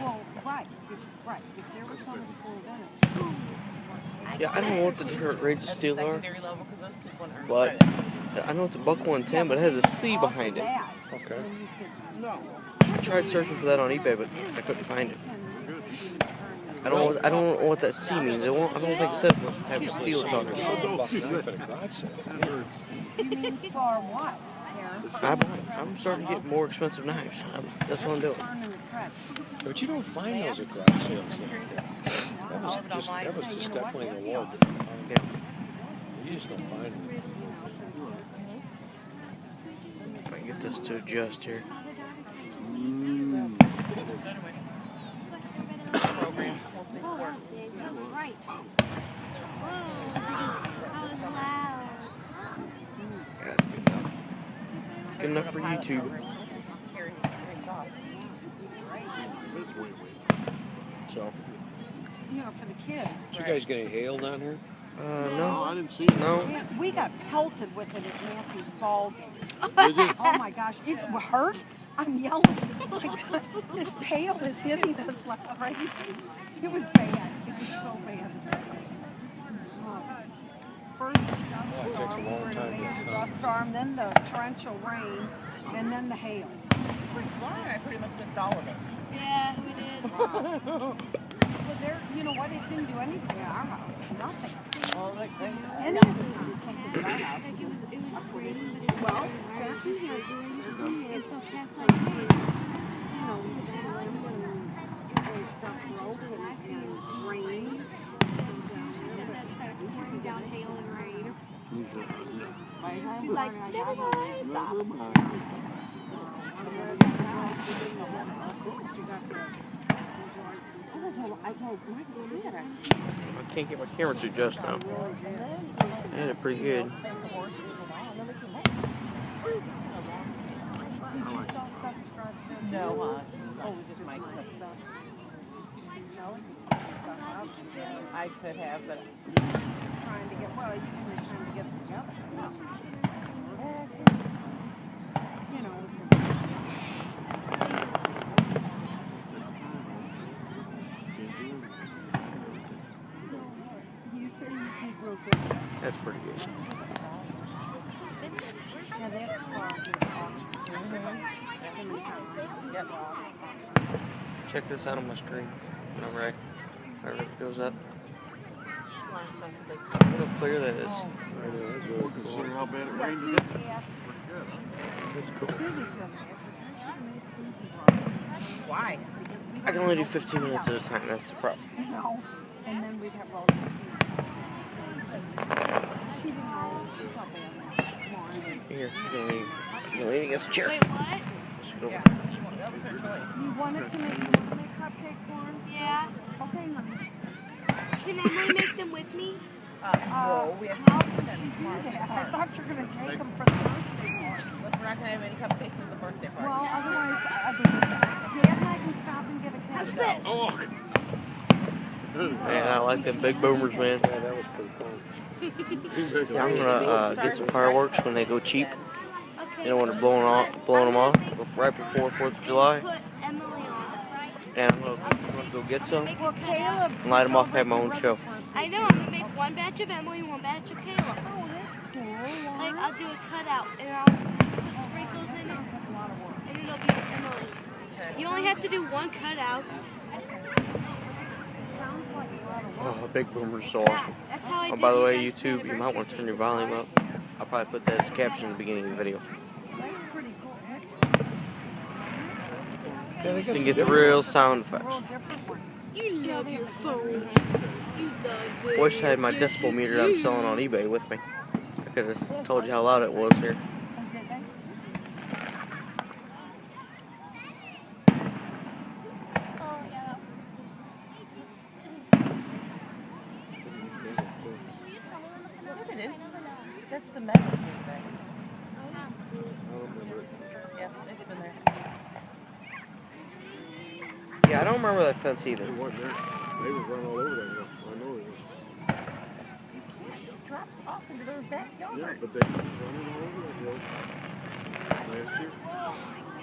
Well, right. If there was summer school, then it's Yeah, I don't know what the different rates of steel are, but I know it's a $110, but it has a C behind it. Okay. I tried searching for that on eBay, but I couldn't find it. I don't know what that C means. I don't think it said what type of steel it's talking about. You mean for what? I'm starting to get more expensive knives. That's what I'm doing. But you don't find those at garage sales. That was just definitely an award. Yeah. You just don't find them. If I can get this to adjust here. Right. Whoa, that was loud. Yeah, that's good enough. Good enough for YouTube. So. You know, for the kids. Did you guys get any hail down here? No. I didn't see it. No. We got pelted with it at Matthew's ball game. Did you? Oh my gosh, it hurt. I'm yelling. Oh my God, this pail is hitting us like crazy. It was bad. It was so bad. First the dust It takes a storm, long time to the sun. dust storm, then the torrential rain, and then the hail. I pretty much missed all of it. Yeah, we did. Well, there, you know what? It didn't do anything at our house. Nothing. Well, like, Any of the time. Like it was raining, but it Well, was Fenton has, it's so fast, like, you know, the limbs and stuff broke and rain. pouring down hail and rain. She's like, never mind, stop. I told Mike, I can't get my camera to adjust now. I had it pretty good. did you sell stuff at garage sale? no, Oh, it was just my stuff. No, you put some stuff out today. I could have, but Just trying to get, well, you didn't have time to get it together. You know. You say you think real good. That's pretty good. Yeah, that's for his auction. yep. Check this out on my screen. Whenever it goes up. Look how clear that is. I know, that's really cool. Consider how bad it rained today. That's cool. Why? I can only do 15 minutes at a time. That's the problem. No. And then we'd have rolled. She didn't know. She felt bad. Here, you can lean against the chair. Wait, what? Scoot over. You wanted to make cupcakes, Lawrence? Yeah. Okay, honey. Can Emily make them with me? No, we have How could she do that? I thought you were going to take them for the birthday party. we're not going to have any cupcakes for the birthday party. Well, otherwise, Dad and I can stop and get a cake. How's this? Oh, Man, I like them big boomers, man. Yeah, that was pretty cool. Yeah, I'm gonna get some fireworks when they go cheap. Okay. You know, when they're blowing them off right before 4th of July. Put Emily on, right? And I'm gonna go get some. Well, Caleb. And light them off and have my own show. I know, I'm gonna make one batch of Emily and one batch of Caleb. Oh, that's cool. Like, I'll do a cutout and I'll put sprinkles in it, and it'll be Emily. You only have to do one cutout. Oh, big boomers are so awesome. That's how I Oh, did by the way, Nancy's YouTube, you might want to turn your volume up. I'll probably put that as a caption in the beginning of the video. That's pretty cool. Yeah, they So got you can get the real sound effects. Real different ones. You love your phone. You love it. Wish I had my decibel meter that I'm selling on eBay with me. I could have told you how loud it was here. Oh, did they? Yes, it is. That's the metal thing. Yeah, it's been there. Yeah, I don't remember that fence either. they weren't there. They was running all over that hill. I know it was. It drops off into their backyard. Yeah, but they were running all over that hill last year.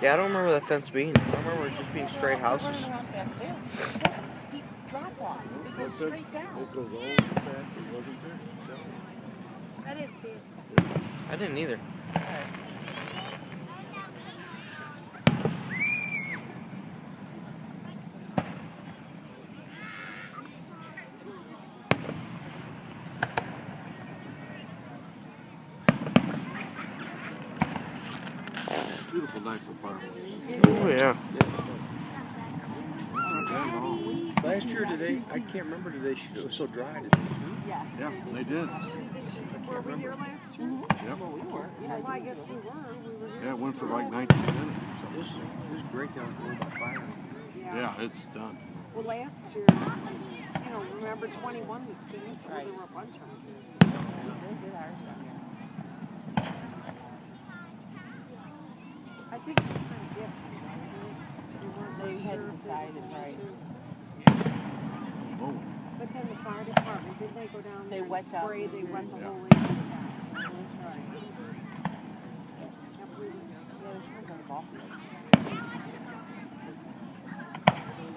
Yeah, I don't remember that fence being there. I remember it just being straight houses. Running around that fence. That's a steep drop off. It goes straight down. It goes all the way back. It wasn't there. I didn't see it. I didn't either. Beautiful night for fireworks. Oh yeah. Last year, did they? I can't remember. Did they shoot? It was so dry. Did they shoot? Yeah. Yeah, they did. Were we here last year? Yep. Well, I guess we were. Yeah, it went for like 19 minutes. This is great down here by fire. Yeah, it's done. Well, last year, remember 21 was canceled. Right. There were a bunch of them. They did ours down here. I think it's kind of different, wasn't it? We weren't They really hadn't sure if they decided, were right. too. Oh, But then the fire department, didn't they go down They there and wet out spray? the They wet the Yeah. whole area. Right. Yep, we were- Yeah, they should have done ball field.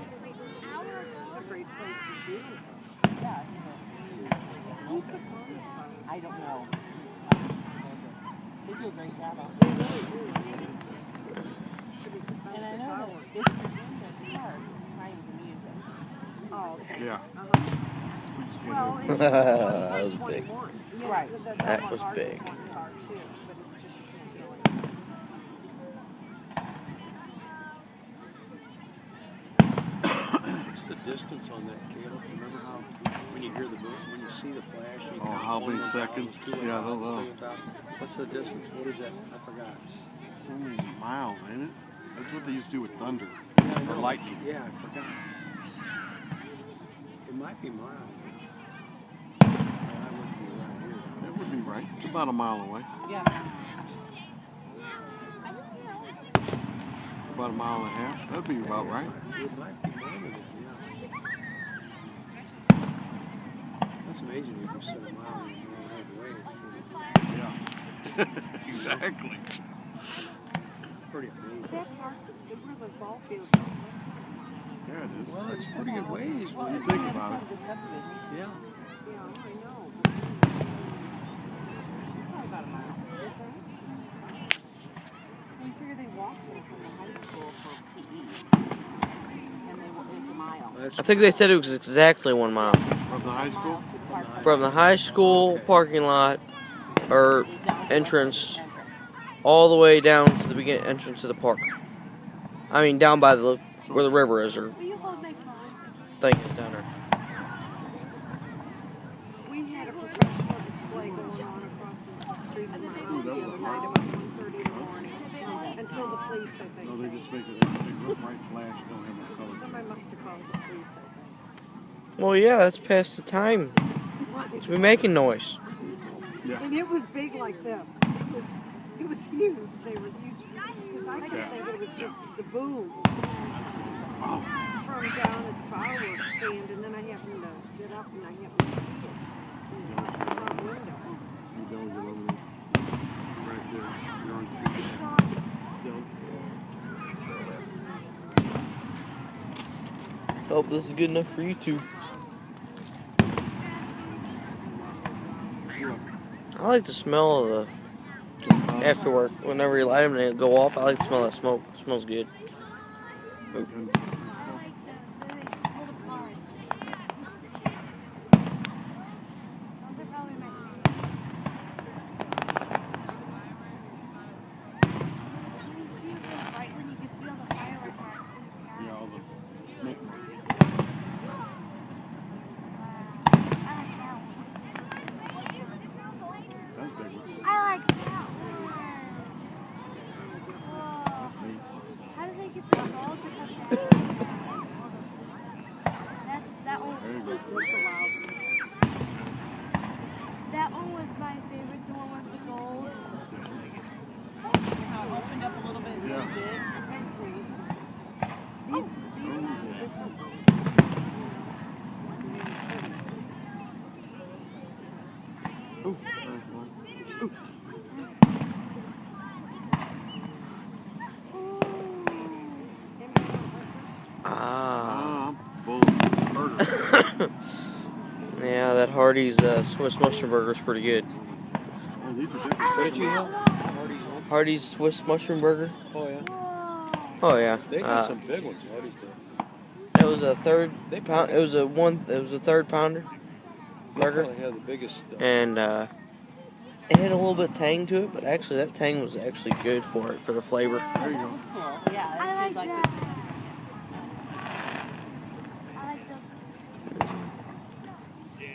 It's a great place to shoot them from. Yeah. Who puts on this fire? I don't know. They do a great job out They there. really do. I mean, it's pretty And I expensive know that fireworks. this is in the park. It's kind of amusing. Oh, okay. yeah. Uh-huh. We just Well, can't and do the That ones was on big. 21. Yeah, Right. That was Hardest big. ones are too, but it's just you can't do it. It's the distance on that cable. Remember how when you hear the when you see the flash, you Oh, count how many 1,000, seconds? 2,000, Yeah, I don't know. 3,000. What's the distance? What is that? I forgot. so many miles, ain't it? That's what they used to do with thunder Yeah, I or know. lightning. Yeah, I forgot. It might be miles. I wouldn't be around here. That would be right. It's about a mile away. Yeah. About a mile and a half. That'd be about right. It might be more than it, yeah. That's amazing. You can sit a mile and a half away. Yeah. Exactly. It's pretty amazing. That park, where those ball fields are, that's Yeah, it is. Well, it's pretty good ways. When you think about it. Yeah. yeah, I know. Probably about a mile. We figured they walked in from the high school for PE. And it's a mile. That's I think they said it was exactly 1 mile From the high school? from the high school parking lot or entrance all the way down to the beginning entrance of the park. I mean, down by the where the river is, or Will you hold my phone? thing is down there. We had a professional display going on across the street from my house the other night about 1:30 in the morning. Until the police, I think. No, they just make it a big look right flash. Don't have no color. Somebody must have called the police, I Well, yeah, that's past the time think. to be making noise. Yeah. And it was big like this. It was huge. They were huge. Because I could think it was just the booms Wow. from down at the fireworks stand, and then I happened to get up and I happened to see it in the front window. You know you're over there. Right there. You're on Still. Hope this is good enough for YouTube. I like the smell of the afterwork. Whenever you light them and they go off, I like the smell of that smoke. It smells good. They split apart. Those are probably my right when you can see all the firework marks in the sky. Yeah, all the smoke. I like that one. That's big one. I like that one. Whoa. That's neat. How do they get the ball to come down? Yeah, that Hardee's Swiss mushroom burger is pretty good. Oh, these are different. What did you have? Hardee's what? Hardee's Swiss mushroom burger. Oh yeah. Oh yeah. They got some big ones. Hardee's did. It was a third pound. It was a third pounder They burger, probably have the biggest stuff. and it had a little bit of tang to it, but actually that tang was actually good for it, for the flavor. There you That go. was cool. Yeah, I it like did that. it. I like those.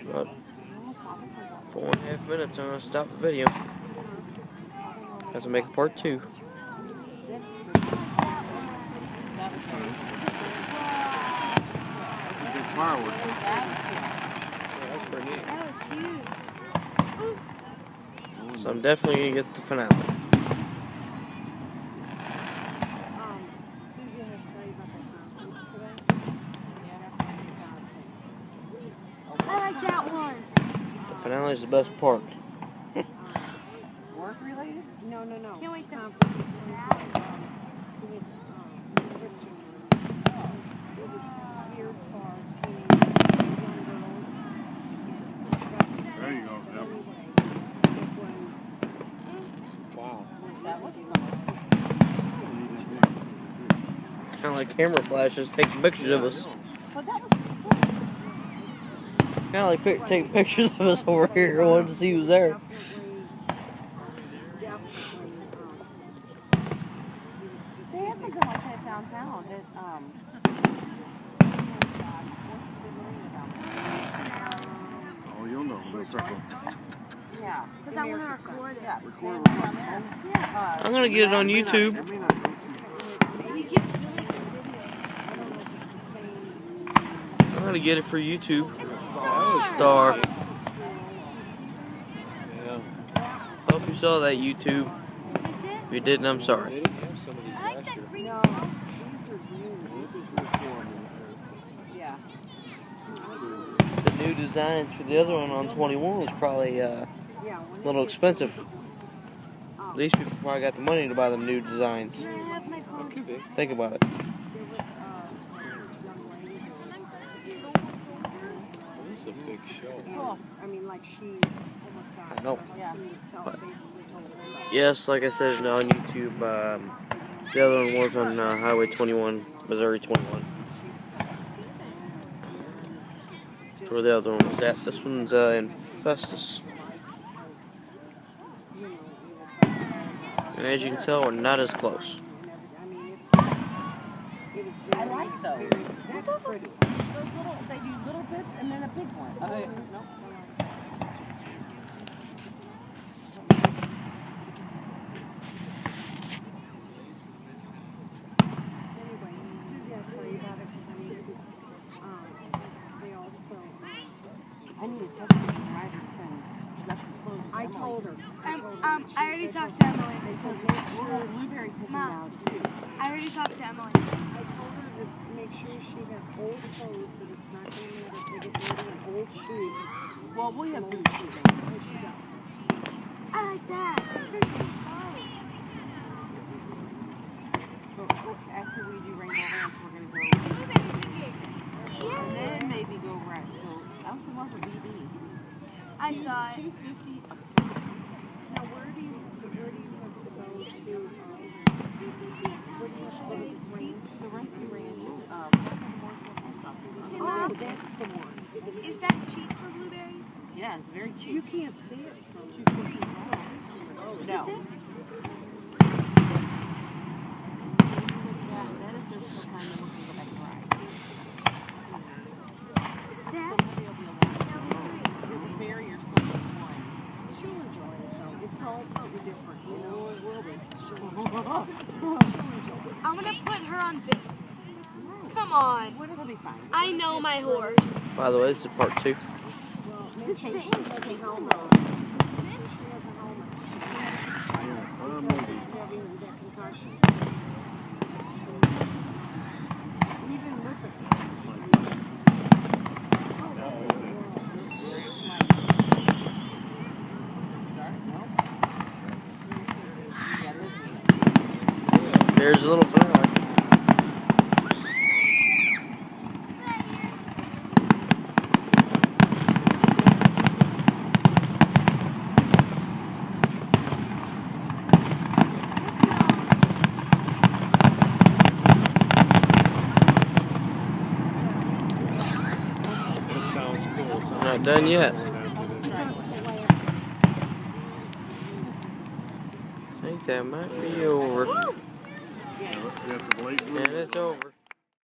About 4.5 minutes. I'm gonna stop the video. Have to make a part 2. Big fireworks. That's pretty neat. That was huge. So I'm definitely gonna get the finale. Susie, I have to tell you about the conference today. I like that one. The finale is the best part. Work related? No. Can't wait to- Conference. It's one called, it was Christian. It was geared for teenage young girls. There you go. Yep. It was. Wow. That was fun. Kind of like camera flashes taking pictures of us. But that was Kind of like taking pictures of us over here. I wanted to see who's there. They had something like that downtown. Oh, you'll know. They'll start going. Yeah. Because I want to record it. Yeah. Record it. I'm gonna get it on YouTube. That may not go We get really good videos. I'm gonna get it for YouTube. It's a Star. Yeah. Hope you saw that, YouTube. Is it? If you didn't, I'm They sorry. didn't have some of these I like last that year. green. No, these are new. This is for fun. Yeah. The new designs for the other one on 21 was probably a little expensive. These people probably got the money to buy them new designs. Can I have my phone? Could be. Think about it. There was a young lady. This is a big show. I mean, like she almost died. I know. Her husband was basically told her. Yes, like I said on YouTube, the other one was on Highway 21, Missouri 21. That's where the other one was at. This one's in Festus. And as you can tell, we're not as close. I mean, it's just, it was very, I like those. That's pretty. Those little, they do little bits and then a big one. Okay, so no. Anyway, Susie, I'll tell you about it because I mean, it was, they also, I need to check with the writers and that's the clothes. I told her. I she- already they talked told- to Emily. They said, make We'll sure, have blueberry cooking Mom. now too. I already talked to Emily. I told her to make sure she has old clothes, that it's not going to matter if they get dirty, and old shoes. Well, we have Some new old shoes. Oh, she does. I like that. But after we do Rainbow Ranch, we're going to go. And then maybe go right. So I was about to BD. I saw it. 250. Now, where do you have to go to, where do you have to go to this range? The Rescue Ranch. Oh, that's the one. Is that cheap for blueberries? Yeah, it's very You cheap. can't see it from, you 250. can't see it from the road. No. Is it? Yeah, that is just the time that we're going to go back and ride. Dad? Somebody will be able to. There's a ferry or something. She'll enjoy it though. It's all something different, you know. It will be. She'll enjoy it. I'm going to put her on vids. Come on. It'll be fine. I know my horse. By the way, this is part 2. Well, make sure she has a helmet. Make sure she has a helmet. Having that concussion. Even with it. There's a little finale. Not done yet. I think that might be over. That's a blade. And it's over.